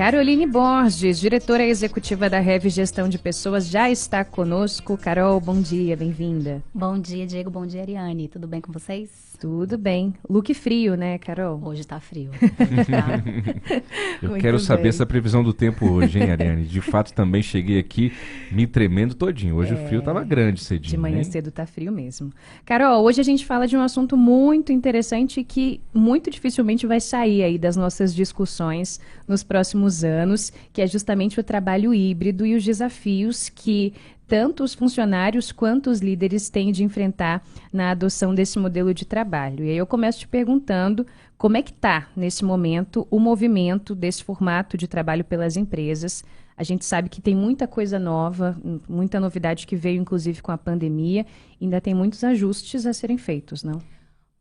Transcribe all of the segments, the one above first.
Caroline Borges, diretora executiva da Rev Gestão de Pessoas, já está conosco. Carol, bom dia, bem-vinda. Bom dia, Diego. Bom dia, Ariane. Tudo bem com vocês? Tudo bem. Look frio, né, Carol? Hoje tá frio. Eu quero saber essa previsão do tempo hoje, hein, Ariane? De fato, também cheguei aqui me tremendo todinho. Hoje o frio tava grande cedinho. De manhã hein? cedo tá frio mesmo. Carol, hoje a gente fala de um assunto muito interessante que muito dificilmente vai sair aí das nossas discussões nos próximos anos, que é justamente o trabalho híbrido e os desafios que tanto os funcionários quanto os líderes têm de enfrentar na adoção desse modelo de trabalho. E aí eu começo te perguntando como é que está, nesse momento, o movimento desse formato de trabalho pelas empresas. A gente sabe que tem muita coisa nova, muita novidade que veio, inclusive, com a pandemia. Ainda tem muitos ajustes a serem feitos, não?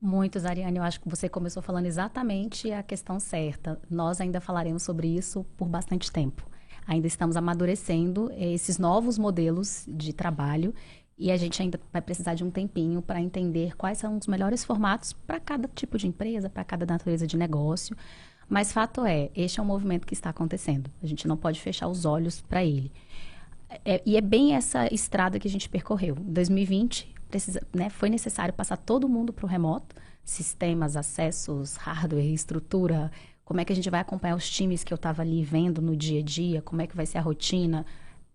Muitos, Ariane. Eu acho que você começou falando exatamente a questão certa. Nós ainda falaremos sobre isso por bastante tempo. Ainda estamos amadurecendo esses novos modelos de trabalho e a gente ainda vai precisar de um tempinho para entender quais são os melhores formatos para cada tipo de empresa, para cada natureza de negócio. Mas fato é, este é um movimento que está acontecendo. A gente não pode fechar os olhos para ele. E é bem essa estrada que a gente percorreu. Em 2020, foi necessário passar todo mundo para o remoto. Sistemas, acessos, hardware, estrutura. Como é que a gente vai acompanhar os times que eu estava ali vendo no dia a dia? Como é que vai ser a rotina?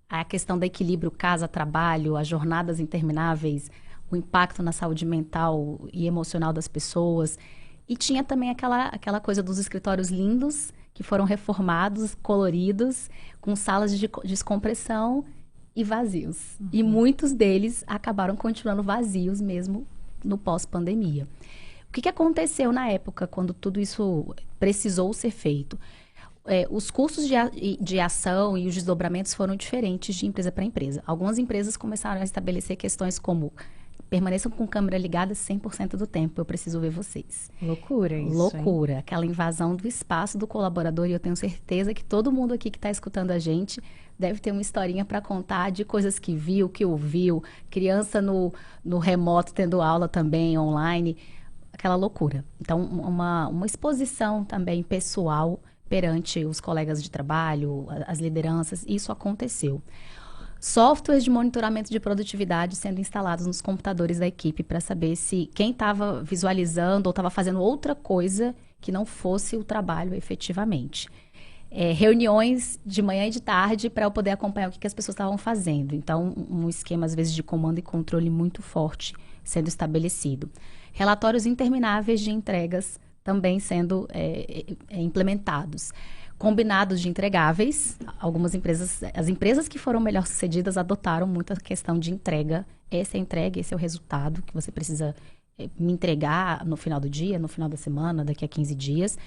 A questão do equilíbrio casa-trabalho, as jornadas intermináveis, o impacto na saúde mental e emocional das pessoas. E tinha também aquela coisa dos escritórios lindos, que foram reformados, coloridos, com salas de descompressão e vazios. E muitos deles acabaram continuando vazios mesmo no pós-pandemia. O que aconteceu na época, quando tudo isso precisou ser feito? Os custos de ação e os desdobramentos foram diferentes de empresa para empresa. Algumas empresas começaram a estabelecer questões como: permaneçam com câmera ligada 100% do tempo, eu preciso ver vocês. Loucura isso, Loucura. hein? Aquela invasão do espaço do colaborador, e eu tenho certeza que todo mundo aqui que está escutando a gente deve ter uma historinha para contar de coisas que viu, que ouviu, criança no remoto tendo aula também, online, aquela loucura. Então, uma exposição também pessoal perante os colegas de trabalho, as lideranças, isso aconteceu. Softwares de monitoramento de produtividade sendo instalados nos computadores da equipe para saber se quem estava visualizando ou estava fazendo outra coisa que não fosse o trabalho efetivamente. Reuniões de manhã e de tarde para eu poder acompanhar o que as pessoas estavam fazendo. Então, um esquema, às vezes, de comando e controle muito forte sendo estabelecido. Relatórios intermináveis de entregas também sendo implementados. Combinados de entregáveis, algumas empresas, as empresas que foram melhor sucedidas adotaram muito a questão de entrega. Essa é a entrega, esse é o resultado que você precisa me entregar no final do dia, no final da semana, daqui a 15 dias.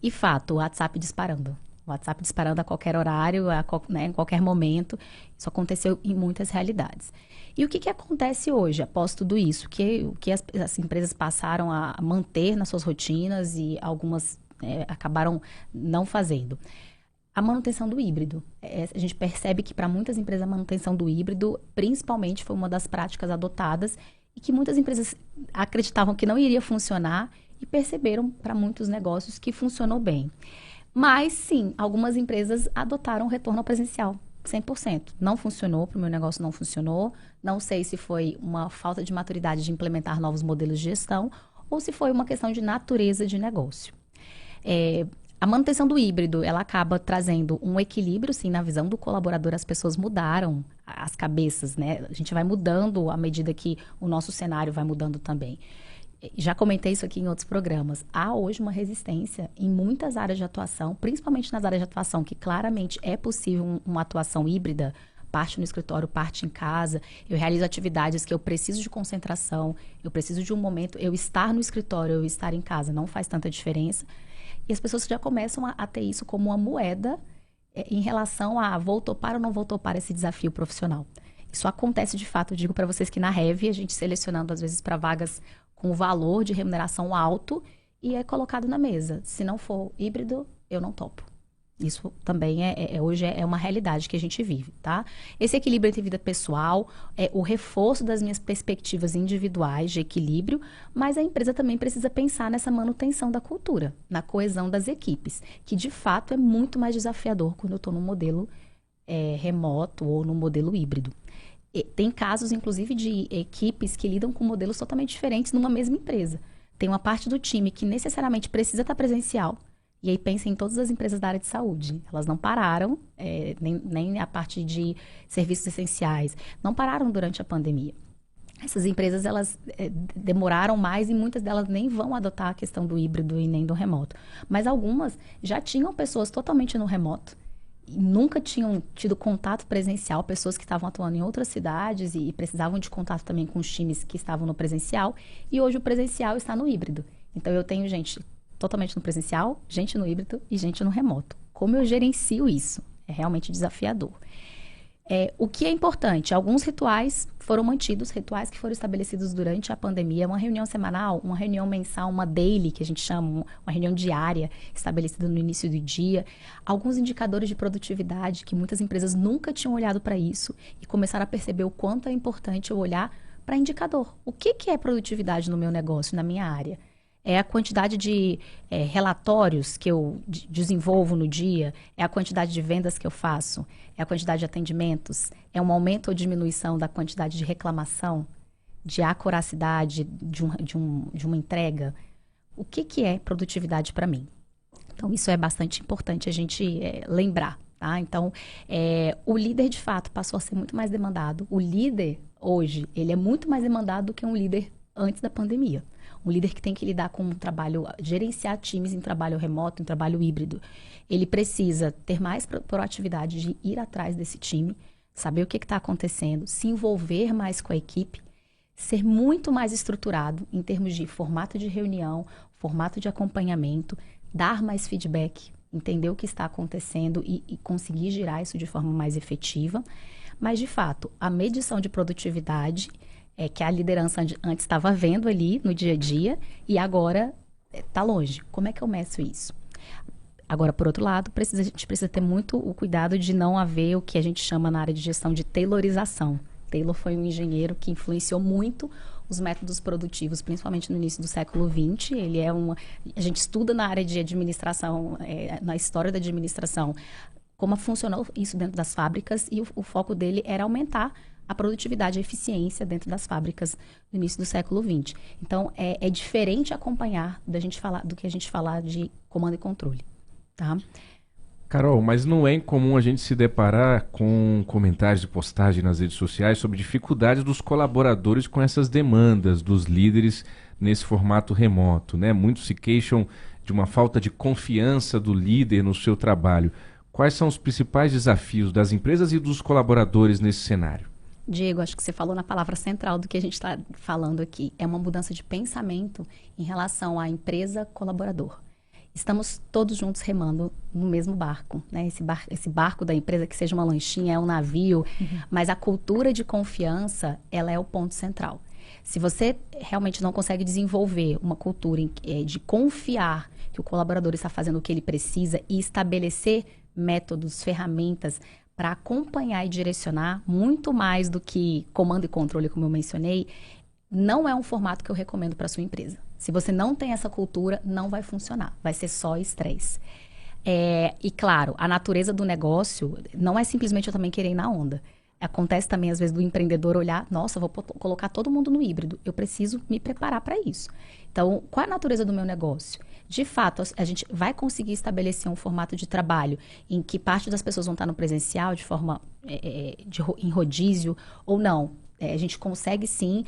E fato, o WhatsApp disparando. O WhatsApp disparando a qualquer horário, em qualquer momento. Isso aconteceu em muitas realidades. E o que acontece hoje, após tudo isso? O que as empresas passaram a manter nas suas rotinas e algumas acabaram não fazendo? A manutenção do híbrido. A gente percebe que para muitas empresas a manutenção do híbrido, principalmente, foi uma das práticas adotadas e que muitas empresas acreditavam que não iria funcionar e perceberam para muitos negócios que funcionou bem. Mas, sim, algumas empresas adotaram o retorno ao presencial, 100%. Não funcionou, para o meu negócio não funcionou. Não sei se foi uma falta de maturidade de implementar novos modelos de gestão ou se foi uma questão de natureza de negócio. A manutenção do híbrido, ela acaba trazendo um equilíbrio, sim, na visão do colaborador. As pessoas mudaram as cabeças, né? A gente vai mudando à medida que o nosso cenário vai mudando também. Já comentei isso aqui em outros programas. Há hoje uma resistência em muitas áreas de atuação, principalmente nas áreas de atuação, que claramente é possível uma atuação híbrida, parte no escritório, parte em casa. Eu realizo atividades que eu preciso de concentração, eu preciso de um momento, eu estar no escritório, eu estar em casa, não faz tanta diferença. E as pessoas já começam a ter isso como uma moeda em relação a vou topar ou não vou topar esse desafio profissional. Isso acontece de fato. Eu digo para vocês que na Rev, a gente selecionando às vezes para vagas com valor de remuneração alto e é colocado na mesa. Se não for híbrido, eu não topo. Isso também hoje é uma realidade que a gente vive, tá? Esse equilíbrio entre vida pessoal, o reforço das minhas perspectivas individuais de equilíbrio, mas a empresa também precisa pensar nessa manutenção da cultura, na coesão das equipes, que de fato é muito mais desafiador quando eu estou no modelo remoto ou no modelo híbrido. Tem casos, inclusive, de equipes que lidam com modelos totalmente diferentes numa mesma empresa. Tem uma parte do time que necessariamente precisa estar presencial. E aí pensa em todas as empresas da área de saúde. Elas não pararam, nem a parte de serviços essenciais, não pararam durante a pandemia. Essas empresas, elas demoraram mais e muitas delas nem vão adotar a questão do híbrido e nem do remoto. Mas algumas já tinham pessoas totalmente no remoto. E nunca tinham tido contato presencial, pessoas que estavam atuando em outras cidades e precisavam de contato também com os times que estavam no presencial. E hoje o presencial está no híbrido. Então eu tenho gente totalmente no presencial, gente no híbrido e gente no remoto. Como eu gerencio isso? É realmente desafiador. O que é importante? Alguns rituais foram mantidos, rituais que foram estabelecidos durante a pandemia, uma reunião semanal, uma reunião mensal, uma daily, que a gente chama, uma reunião diária, estabelecida no início do dia. Alguns indicadores de produtividade, que muitas empresas nunca tinham olhado para isso e começaram a perceber o quanto é importante eu olhar para indicador. O que é produtividade no meu negócio, na minha área? É a quantidade de relatórios que eu desenvolvo no dia, é a quantidade de vendas que eu faço, é a quantidade de atendimentos, é um aumento ou diminuição da quantidade de reclamação, de acuracidade de uma entrega. O que é produtividade para mim? Então, isso é bastante importante a gente lembrar. Tá? Então, o líder, de fato, passou a ser muito mais demandado. O líder, hoje, ele é muito mais demandado do que um líder antes da pandemia. Um líder que tem que lidar com um trabalho, gerenciar times em trabalho remoto, em trabalho híbrido. Ele precisa ter mais proatividade de ir atrás desse time, saber o que está acontecendo, se envolver mais com a equipe, ser muito mais estruturado em termos de formato de reunião, formato de acompanhamento, dar mais feedback, entender o que está acontecendo e conseguir girar isso de forma mais efetiva. Mas, de fato, a medição de produtividade que a liderança antes estava vendo ali no dia a dia e agora está longe. Como é que eu meço isso? Agora, por outro lado, a gente precisa ter muito o cuidado de não haver o que a gente chama na área de gestão de taylorização. Taylor foi um engenheiro que influenciou muito os métodos produtivos, principalmente no início do século XX. Ele a gente estuda na área de administração, na história da administração, como funcionou isso dentro das fábricas e o foco dele era aumentar a produtividade e a eficiência dentro das fábricas no início do século XX. Então, é diferente acompanhar do que a gente falar de comando e controle. Tá? Carol, mas não é incomum a gente se deparar com comentários e postagens nas redes sociais sobre dificuldades dos colaboradores com essas demandas dos líderes nesse formato remoto, né? Muitos se queixam de uma falta de confiança do líder no seu trabalho. Quais são os principais desafios das empresas e dos colaboradores nesse cenário? Diego, acho que você falou na palavra central do que a gente está falando aqui. É uma mudança de pensamento em relação à empresa-colaborador. Estamos todos juntos remando no mesmo barco, né? Esse barco da empresa, que seja uma lanchinha, é um navio, mas a cultura de confiança, ela é o ponto central. Se você realmente não consegue desenvolver uma cultura de confiar que o colaborador está fazendo o que ele precisa e estabelecer métodos, ferramentas para acompanhar e direcionar, muito mais do que comando e controle, como eu mencionei, não é um formato que eu recomendo para a sua empresa. Se você não tem essa cultura, não vai funcionar. Vai ser só estresse. E claro, a natureza do negócio não é simplesmente eu também querer ir na onda. Acontece também, às vezes, do empreendedor olhar, nossa, vou colocar todo mundo no híbrido. Eu preciso me preparar para isso. Então, qual é a natureza do meu negócio? De fato, a gente vai conseguir estabelecer um formato de trabalho em que parte das pessoas vão estar no presencial de forma em rodízio ou não. A gente consegue, sim,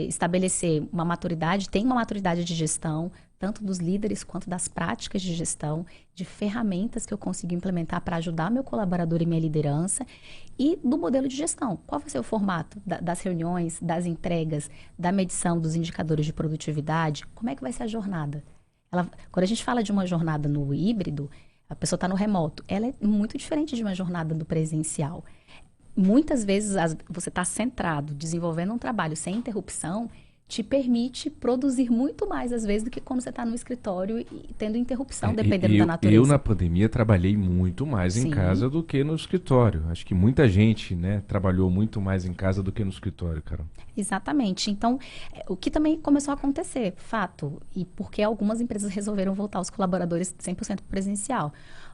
estabelecer uma maturidade, tem uma maturidade de gestão, tanto dos líderes quanto das práticas de gestão, de ferramentas que eu consigo implementar para ajudar meu colaborador e minha liderança, e do modelo de gestão. Qual vai ser o formato das reuniões, das entregas, da medição dos indicadores de produtividade? Como é que vai ser a jornada? Quando a gente fala de uma jornada no híbrido, a pessoa está no remoto, ela é muito diferente de uma jornada no presencial. Muitas vezes você está centrado, desenvolvendo um trabalho sem interrupção, te permite produzir muito mais, às vezes, do que quando você está no escritório e tendo interrupção, dependendo da natureza. Eu, na pandemia, trabalhei muito mais em casa do que no escritório. Acho que muita gente, né, trabalhou muito mais em casa do que no escritório, Carol. Exatamente. Então, o que também começou a acontecer, fato, e porque algumas empresas resolveram voltar os colaboradores 100% presencial.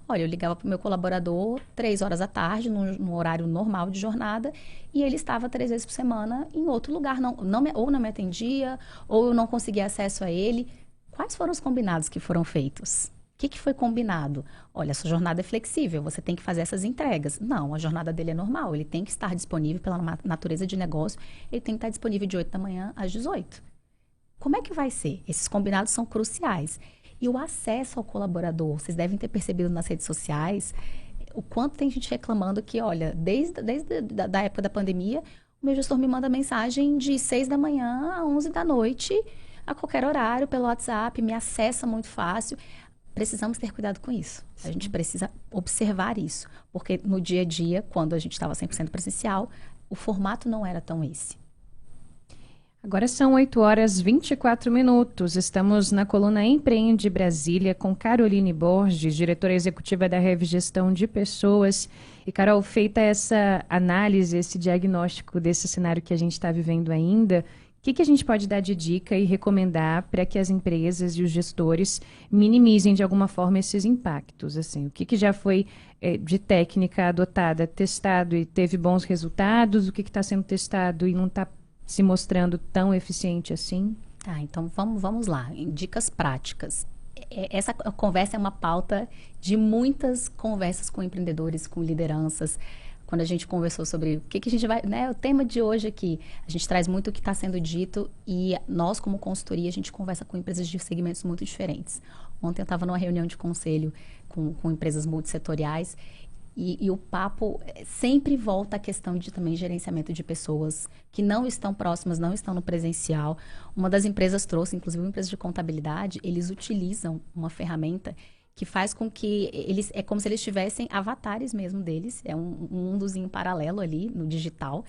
Olha, eu ligava para o meu colaborador 3 horas da tarde, no horário normal de jornada, e ele estava 3 vezes por semana em outro lugar. Ou não me atendia, ou eu não conseguia acesso a ele. Quais foram os combinados que foram feitos? O que foi combinado? Olha, a sua jornada é flexível, você tem que fazer essas entregas. Não, a jornada dele é normal, ele tem que estar disponível pela natureza de negócio, ele tem que estar disponível de 8 da manhã às 18. Como é que vai ser? Esses combinados são cruciais. E o acesso ao colaborador, vocês devem ter percebido nas redes sociais, o quanto tem gente reclamando que, olha, desde a época da pandemia, o meu gestor me manda mensagem de 6 da manhã a 11 da noite, a qualquer horário, pelo WhatsApp, me acessa muito fácil. Precisamos ter cuidado com isso. Sim. A gente precisa observar isso. Porque no dia a dia, quando a gente estava 100% presencial, o formato não era tão esse. Agora são 8h24. Estamos na coluna Empreende Brasília com Caroline Borges, diretora executiva da Rev Gestão de Pessoas. E, Carol, feita essa análise, esse diagnóstico desse cenário que a gente está vivendo ainda, o que a gente pode dar de dica e recomendar para que as empresas e os gestores minimizem de alguma forma esses impactos? Assim, o que já foi de técnica adotada, testado e teve bons resultados? O que está sendo testado e não está se mostrando tão eficiente assim? Tá, então vamos lá, em dicas práticas. Essa conversa é uma pauta de muitas conversas com empreendedores, com lideranças. Quando a gente conversou sobre o que a gente vai, né, o tema de hoje aqui, a gente traz muito o que está sendo dito e nós, como consultoria, a gente conversa com empresas de segmentos muito diferentes. Ontem eu estava numa reunião de conselho com empresas multissetoriais e o papo sempre volta à questão de também gerenciamento de pessoas que não estão próximas, não estão no presencial. Uma das empresas trouxe, inclusive uma empresa de contabilidade, eles utilizam uma ferramenta que faz com que eles, é como se eles tivessem avatares mesmo deles, é um mundozinho paralelo ali no digital.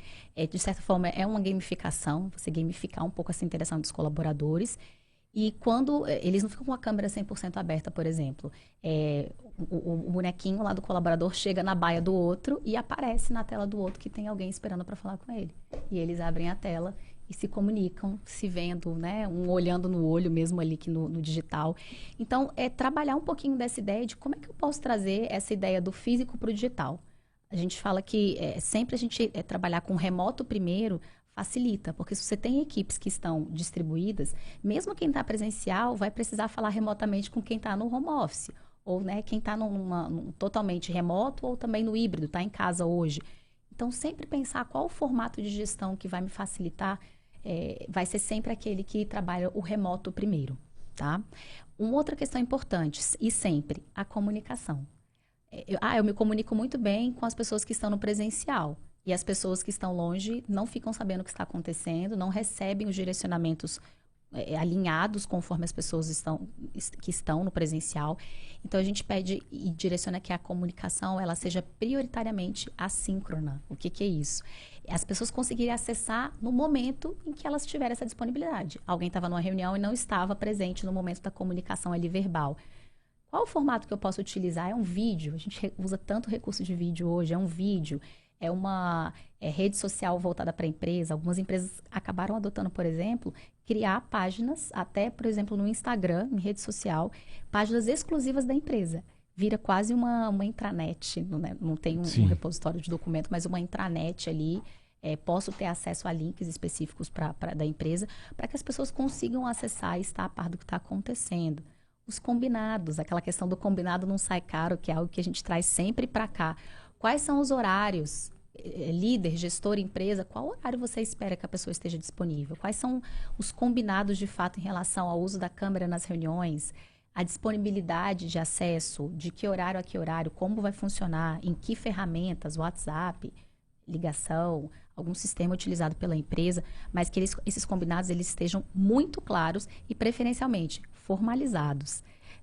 De certa forma, é uma gamificação, você gamificar um pouco essa interação dos colaboradores. E quando eles não ficam com a câmera 100% aberta, por exemplo, o bonequinho lá do colaborador chega na baia do outro e aparece na tela do outro que tem alguém esperando para falar com ele. E eles abrem a tela e se comunicam, se vendo, né? Um olhando no olho mesmo ali que no digital. Então, trabalhar um pouquinho dessa ideia de como é que eu posso trazer essa ideia do físico para o digital. A gente fala que sempre a gente trabalhar com remoto primeiro facilita, porque se você tem equipes que estão distribuídas, mesmo quem está presencial vai precisar falar remotamente com quem está no home office, ou né, quem está num totalmente remoto ou também no híbrido, está em casa hoje. Então, sempre pensar qual o formato de gestão que vai me facilitar, vai ser sempre aquele que trabalha o remoto primeiro, tá? Uma outra questão importante, e sempre, a comunicação. Eu me comunico muito bem com as pessoas que estão no presencial. E as pessoas que estão longe não ficam sabendo o que está acontecendo, não recebem os direcionamentos alinhados conforme as pessoas que estão no presencial. Então, a gente pede e direciona que a comunicação ela seja prioritariamente assíncrona. O que é isso? As pessoas conseguirem acessar no momento em que elas tiverem essa disponibilidade. Alguém estava numa reunião e não estava presente no momento da comunicação ali verbal. Qual o formato que eu posso utilizar? É um vídeo. A gente usa tanto recurso de vídeo hoje. É um vídeo. É uma rede social voltada para a empresa. Algumas empresas acabaram adotando, por exemplo, criar páginas, até, por exemplo, no Instagram, em rede social, páginas exclusivas da empresa. Vira quase uma intranet, não tem um repositório de documento, mas uma intranet ali. Posso ter acesso a links específicos da empresa para que as pessoas consigam acessar e estar a par do que está acontecendo. Os combinados, aquela questão do combinado não sai caro, que é algo que a gente traz sempre para cá. Quais são os horários? Líder, gestor, empresa, qual horário você espera que a pessoa esteja disponível? Quais são os combinados de fato em relação ao uso da câmera nas reuniões? A disponibilidade de acesso, de que horário a que horário, como vai funcionar, em que ferramentas, WhatsApp, ligação, algum sistema utilizado pela empresa, mas que esses combinados eles estejam muito claros e preferencialmente formalizados.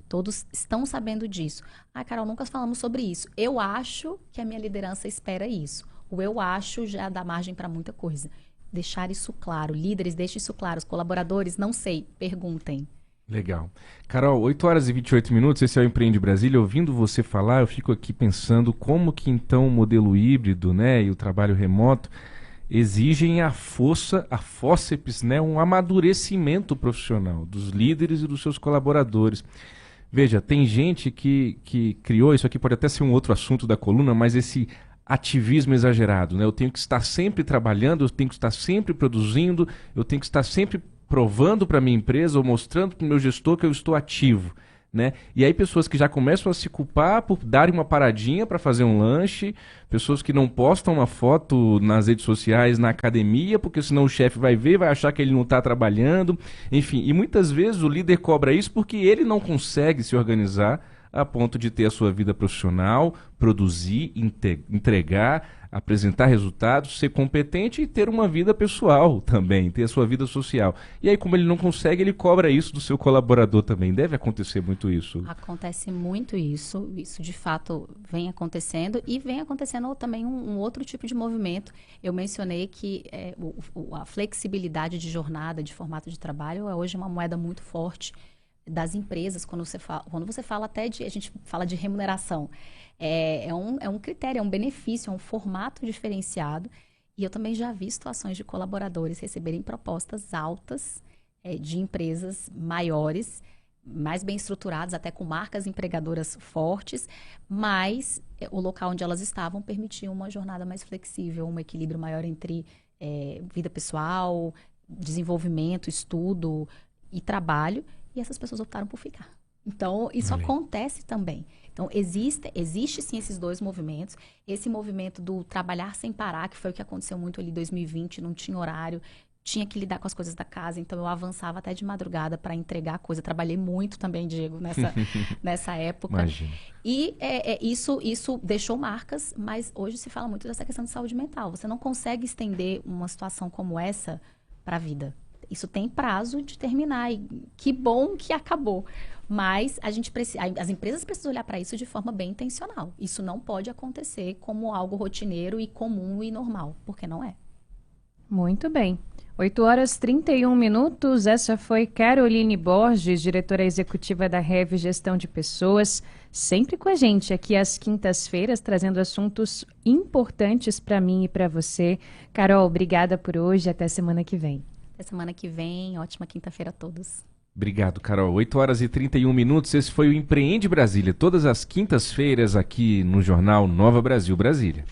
Todos estão sabendo disso. Carol, nunca falamos sobre isso. Eu acho que a minha liderança espera isso. O eu acho já dá margem para muita coisa. deixar isso claro. Líderes, deixem isso claro. Os colaboradores, não sei, perguntem. Legal. Carol, 8 horas e 28 minutos, esse é o Empreende Brasília. Ouvindo você falar, eu fico aqui pensando como que então o modelo híbrido, né, e o trabalho remoto exigem a fórceps, né, um amadurecimento profissional dos líderes e dos seus colaboradores. Veja, tem gente que criou, isso aqui pode até ser um outro assunto da coluna, mas esse ativismo exagerado, né? Eu tenho que estar sempre trabalhando, eu tenho que estar sempre produzindo, eu tenho que estar sempre provando para minha empresa ou mostrando para o meu gestor que eu estou ativo, né? E aí pessoas que já começam a se culpar por darem uma paradinha para fazer um lanche, pessoas que não postam uma foto nas redes sociais, na academia, porque senão o chefe vai ver, vai achar que ele não está trabalhando, enfim. E muitas vezes o líder cobra isso porque ele não consegue se organizar a ponto de ter a sua vida profissional, produzir, entregar, apresentar resultados, ser competente e ter uma vida pessoal também, ter a sua vida social. E aí, como ele não consegue, ele cobra isso do seu colaborador também. Deve acontecer muito isso. Acontece muito isso. Isso, de fato, vem acontecendo. E vem acontecendo também um outro tipo de movimento. Eu mencionei que a flexibilidade de jornada, de formato de trabalho, é hoje uma moeda muito forte das empresas, quando você fala até a gente fala de remuneração, é um critério, é um benefício, é um formato diferenciado. E eu também já vi situações de colaboradores receberem propostas altas de empresas maiores, mais bem estruturadas, até com marcas empregadoras fortes, mas o local onde elas estavam permitia uma jornada mais flexível, um equilíbrio maior entre vida pessoal, desenvolvimento, estudo e trabalho. E essas pessoas optaram por ficar. Então, isso acontece também. Então, existe sim esses dois movimentos. Esse movimento do trabalhar sem parar, que foi o que aconteceu muito ali em 2020, não tinha horário, tinha que lidar com as coisas da casa. Então, eu avançava até de madrugada para entregar coisa. Trabalhei muito também, Diego, nessa época. Imagina. E isso deixou marcas, mas hoje se fala muito dessa questão de saúde mental. Você não consegue estender uma situação como essa para a vida. Isso tem prazo de terminar e que bom que acabou. Mas as empresas precisam olhar para isso de forma bem intencional. Isso não pode acontecer como algo rotineiro e comum e normal, porque não é. Muito bem. 8 horas e 31 minutos. Essa foi Caroline Borges, diretora executiva da Rev Gestão de Pessoas, sempre com a gente aqui às quintas-feiras, trazendo assuntos importantes para mim e para você. Carol, obrigada por hoje. Até semana que vem. Até semana que vem. Ótima quinta-feira a todos. Obrigado, Carol. 8 horas e 31 minutos. Esse foi o Empreende Brasília, todas as quintas-feiras aqui no jornal Nova Brasil Brasília.